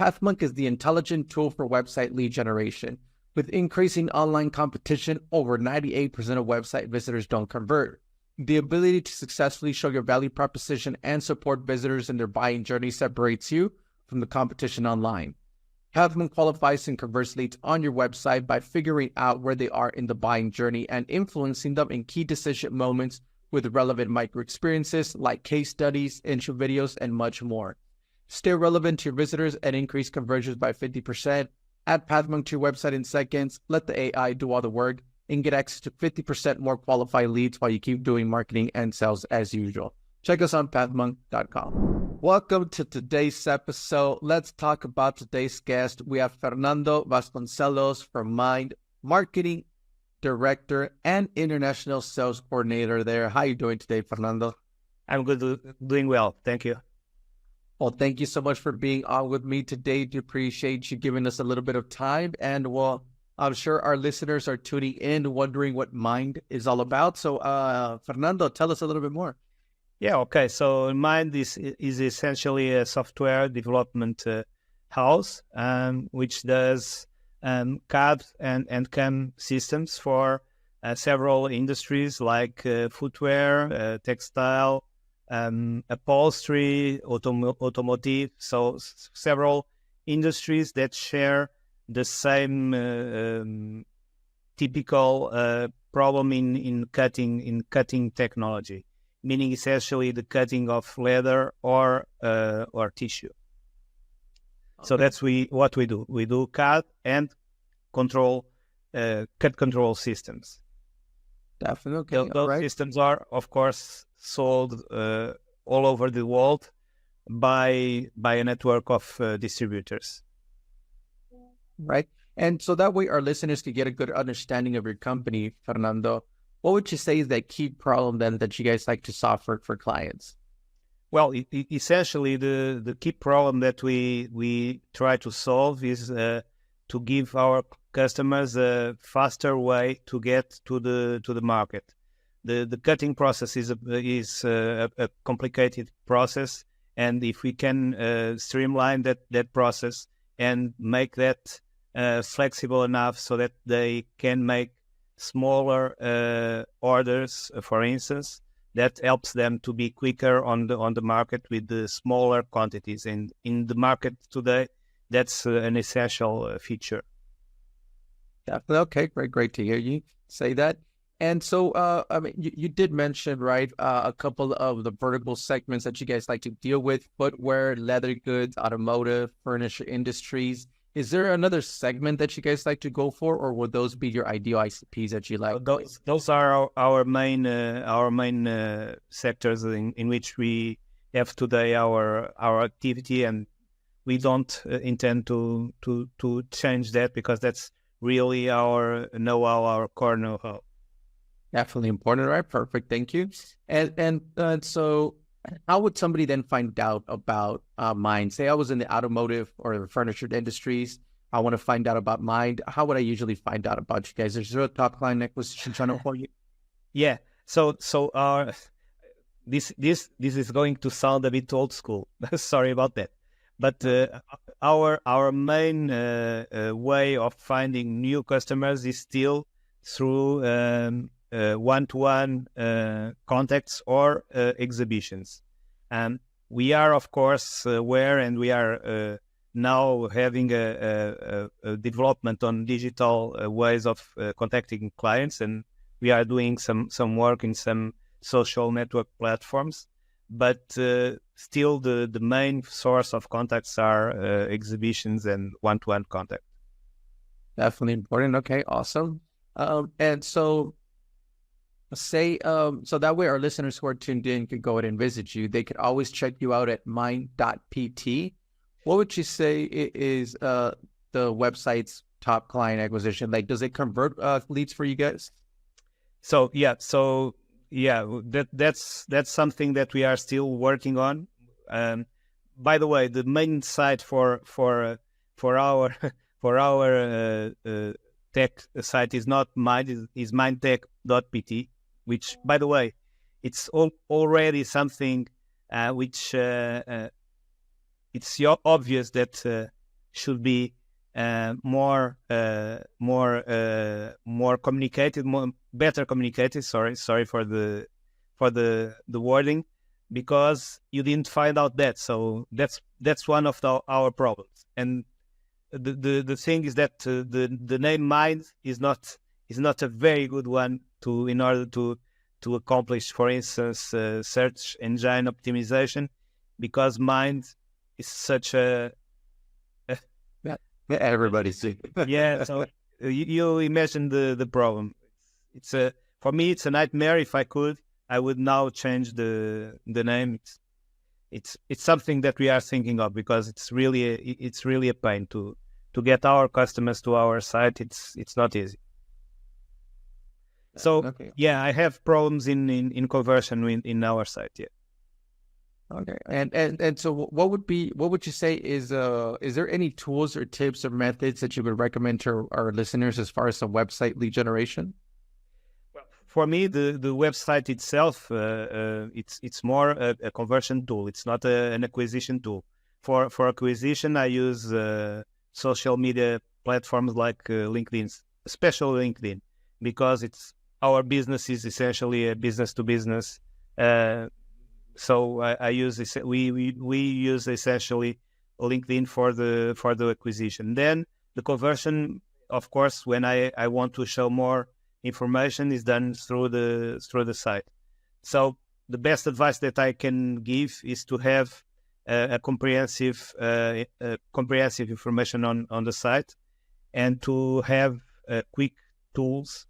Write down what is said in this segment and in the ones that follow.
PathMonk is the intelligent tool for website lead generation. With increasing online competition, over 98% of website visitors don't convert. The ability to successfully show your value proposition and support visitors in their buying journey separates you from the competition online. PathMonk qualifies and converts leads on your website by figuring out where they are in the buying journey and influencing them in key decision moments with relevant micro experiences like case studies, intro videos, and much more. Stay relevant to your visitors and increase conversions by 50%. Add PathMonk to your website in seconds, let the AI do all the work, and get access to 50% more qualified leads while you keep doing marketing and sales as usual. Check us on pathmonk.com. Welcome to today's episode. Let's talk about today's guest. We have Fernando Vasconcelos from Mind, Marketing Director and International Sales Coordinator there. How are you doing today, Fernando? I'm good, doing well. Thank you. Well, thank you so much for being on with me today. Do appreciate you giving us a little bit of time. And well, I'm sure our listeners are tuning in, wondering what Mind is all about. So, Fernando, tell us a little bit more. Yeah, okay. So Mind is essentially a software development house, which does CAD and CAM systems for several industries like footwear, textile, upholstery, automotive. So several industries that share the same typical problem in cutting technology, meaning essentially the cutting of leather or tissue. Okay. So that's what we do. We do CAD and cut control systems. Definitely. Okay. Those systems are, of course, sold all over the world by a network of distributors. Right. And so that way our listeners can get a good understanding of your company, Fernando. What would you say is that key problem then that you guys like to solve for clients? Well, essentially the key problem that we try to solve is to give our customers a faster way to get to the market. The cutting process is a complicated process, and if we can streamline that process and make that flexible enough so that they can make smaller orders, for instance, that helps them to be quicker on the market with the smaller quantities. And in the market today, that's an essential feature. Definitely. Okay, great to hear you say that. And so, I mean, you did mention, right, a couple of the vertical segments that you guys like to deal with: footwear, leather goods, automotive, furniture industries. Is there another segment that you guys like to go for, or would those be your ideal ICPs that you like? Those are our main sectors in which we have today our activity, and we don't intend to change that because that's really our know-how, our core know-how. Definitely important, right? Perfect, thank you. And so, how would somebody then find out about Mind? Say I was in the automotive or the furniture industries. I want to find out about Mind. How would I usually find out about you guys? Is there a top client acquisition channel for you? Yeah. So this is going to sound a bit old school. Sorry about that. But our main way of finding new customers is still through one-to-one contacts or exhibitions. And we are, of course, aware, and we are now having a development on digital ways of contacting clients, and we are doing some work in some social network platforms. But still, the main source of contacts are exhibitions and one-to-one contact. Definitely important. Okay, awesome. And so, say, so that way our listeners who are tuned in could go ahead and visit you. They could always check you out at mind.pt. What would you say is the website's top client acquisition? Like, does it convert leads for you guys? So that's something that we are still working on. By the way, the main site for our tech site is not Mind, is mindtech.pt, which, by the way, it's already something which it's obvious that should be more communicated, better communicated. Sorry for the wording, because you didn't find out that. So that's one of our problems. And the thing is that the name Mind is not a very good one in order to accomplish, for instance, search engine optimization, because Mind is such a everybody's yeah. So you imagine the problem. It's for me it's a nightmare. If I would now change the name. It's something that we are thinking of, because it's really a pain to get our customers to our site. It's not easy. So okay. yeah, I have problems in conversion in our site. Yeah. Okay. And so what would you say is there any tools or tips or methods that you would recommend to our listeners as far as some website lead generation? Well, for me, the website itself, it's more a conversion tool. It's not an acquisition tool. For acquisition, I use social media platforms like LinkedIn, especially LinkedIn, because our business is essentially a business to business. So I use this. We use essentially LinkedIn for the acquisition. Then the conversion, of course, when I want to show more information, is done through the site. So the best advice that I can give is to have a comprehensive information on the site, and to have quick tools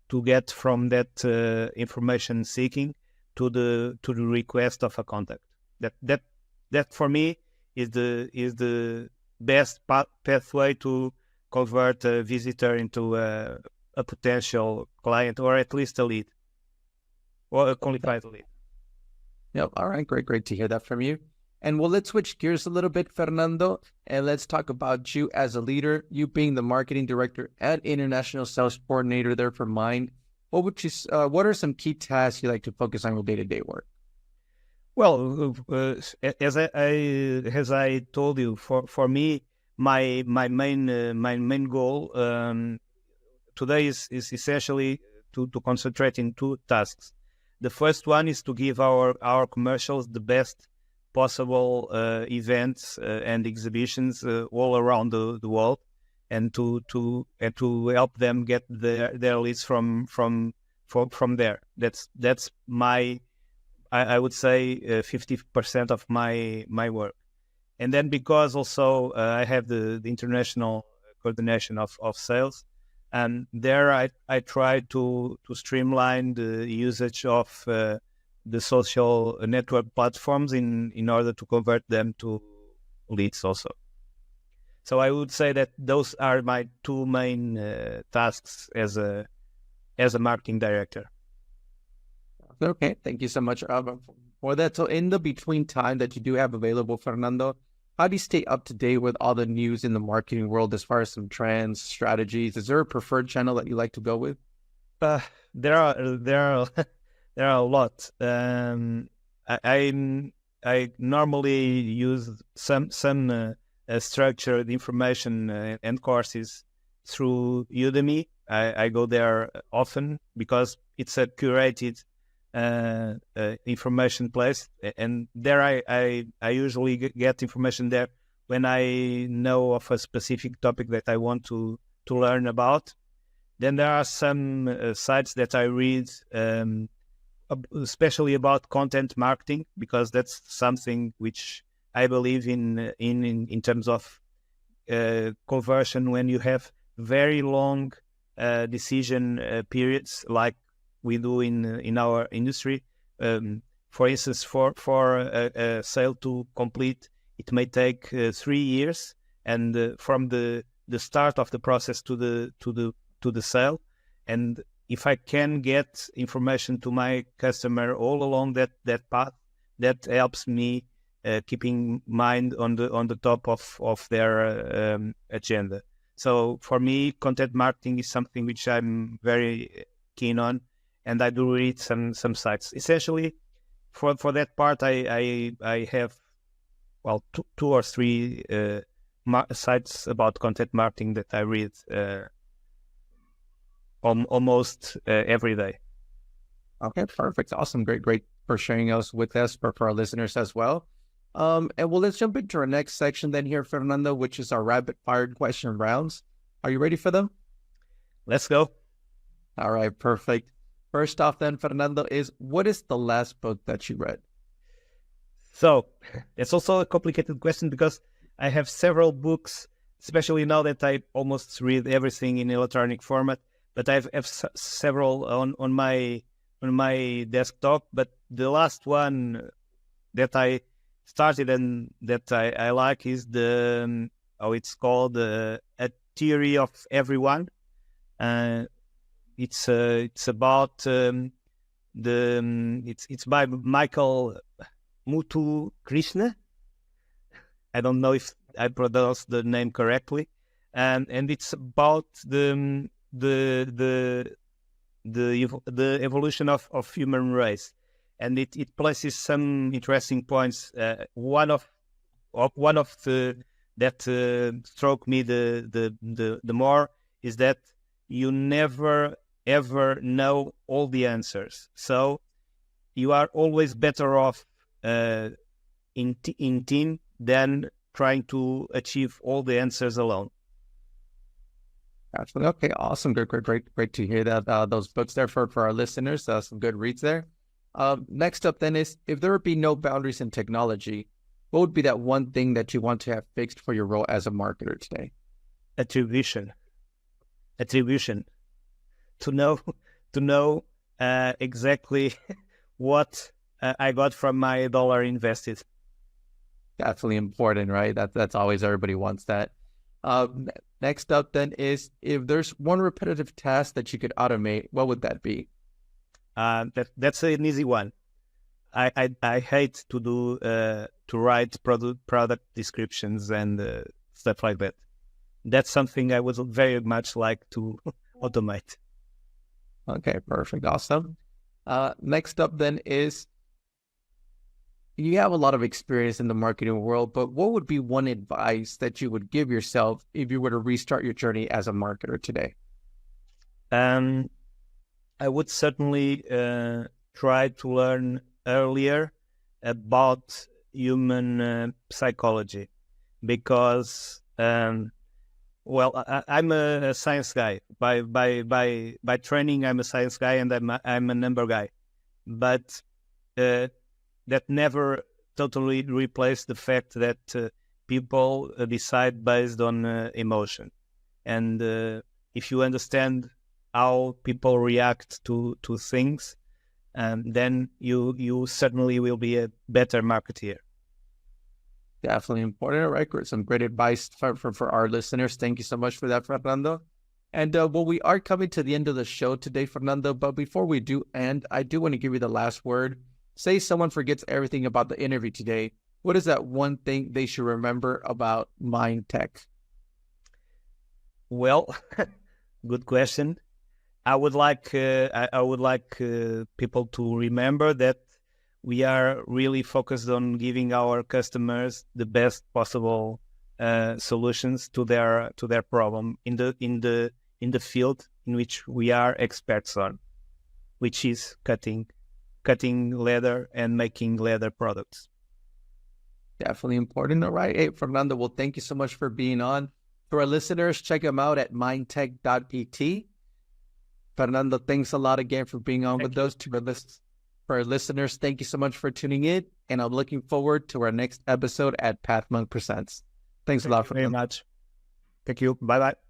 to get from that information seeking to the request of a contact. That for me is the best pathway to convert a visitor into a potential client, or at least a lead, or a qualified lead. Yep. All right. Great to hear that from you. And well, let's switch gears a little bit, Fernando, and let's talk about you as a leader, you being the marketing director and international sales coordinator there for Mind. What are some key tasks you like to focus on your day-to-day work? Well, as I told you, for me, my main goal today is essentially to concentrate in two tasks. The first one is to give our commercials the best possible events and exhibitions all around the world, and to help them get their leads from there. That's my, I would say 50% of my work. And then, because also I have the international coordination of sales, and there I try to streamline the usage of the social network platforms in order to convert them to leads also. So I would say that those are my two main tasks as a marketing director. Okay, thank you so much for that. So in the between time that you do have available, Fernando, how do you stay up to date with all the news in the marketing world as far as some trends, strategies? Is there a preferred channel that you like to go with? There are a lot. I normally use some structured information and courses through Udemy. I go there often because it's a curated information place, and there I usually get information there when I know of a specific topic that I want to learn about. Then there are some sites that I read, especially about content marketing, because that's something which I believe in terms of conversion, when you have very long decision periods like we do in our industry. For instance, for a sale to complete, it may take 3 years, and from the start of the process to the sale. And if I can get information to my customer all along that path, that helps me keeping mind on the top of their agenda. So for me, content marketing is something which I'm very keen on, and I do read some sites. Essentially, for that part, I have two or three sites about content marketing that I read almost every day. Okay, perfect. Awesome. Great for sharing us with us for our listeners as well. And well, let's jump into our next section then here, Fernando, which is our rapid fire question rounds. Are you ready for them? Let's go. All right, perfect. First off then, Fernando, what is the last book that you read? So it's also a complicated question because I have several books, especially now that I almost read everything in electronic format, but I have several on my desktop. But the last one that I started and that I like is it's called A Theory of Everyone. It's about it's by Michael Muthu Krishna. I don't know if I pronounced the name correctly, and it's about the evolution of human race, and it places some interesting points. One of the that struck me the more is that you never ever know all the answers, so you are always better off in team than trying to achieve all the answers alone. Absolutely. Okay, awesome. Great to hear that those books there for our listeners. Some good reads there. Next up then is, if there would be no boundaries in technology, what would be that one thing that you want to have fixed for your role as a marketer today? Attribution. To know exactly what I got from my dollar invested. Definitely important, right? That's always, everybody wants that. Next up then is, if there's one repetitive task that you could automate, what would that be? That's an easy one. I hate to do to write product descriptions and stuff like that. That's something I would very much like to automate. Okay, perfect, awesome. Next up then is, you have a lot of experience in the marketing world, but what would be one advice that you would give yourself if you were to restart your journey as a marketer today? I would certainly try to learn earlier about human psychology, because I'm a science guy by training. I'm a science guy, and I'm a number guy, but that never totally replaced the fact that people decide based on emotion. And if you understand how people react to things, then you certainly will be a better marketeer. Definitely important. All right, great. Some great advice for our listeners. Thank you so much for that, Fernando. And well, we are coming to the end of the show today, Fernando. But before we do end, I do want to give you the last word. Say someone forgets everything about the interview today. What is that one thing they should remember about Mind Tech? Well, good question. I would like people to remember that we are really focused on giving our customers the best possible solutions to their problem in the field in which we are experts on, which is cutting leather and making leather products. Definitely important. All right. Hey, Fernando, well, thank you so much for being on. For our listeners, check them out at mindtech.pt. Fernando, thanks a lot again for being on with us. For our listeners, thank you so much for tuning in, and I'm looking forward to our next episode at Pathmonk Presents. Thanks a lot, Thank you very much. Thank you. Bye-bye.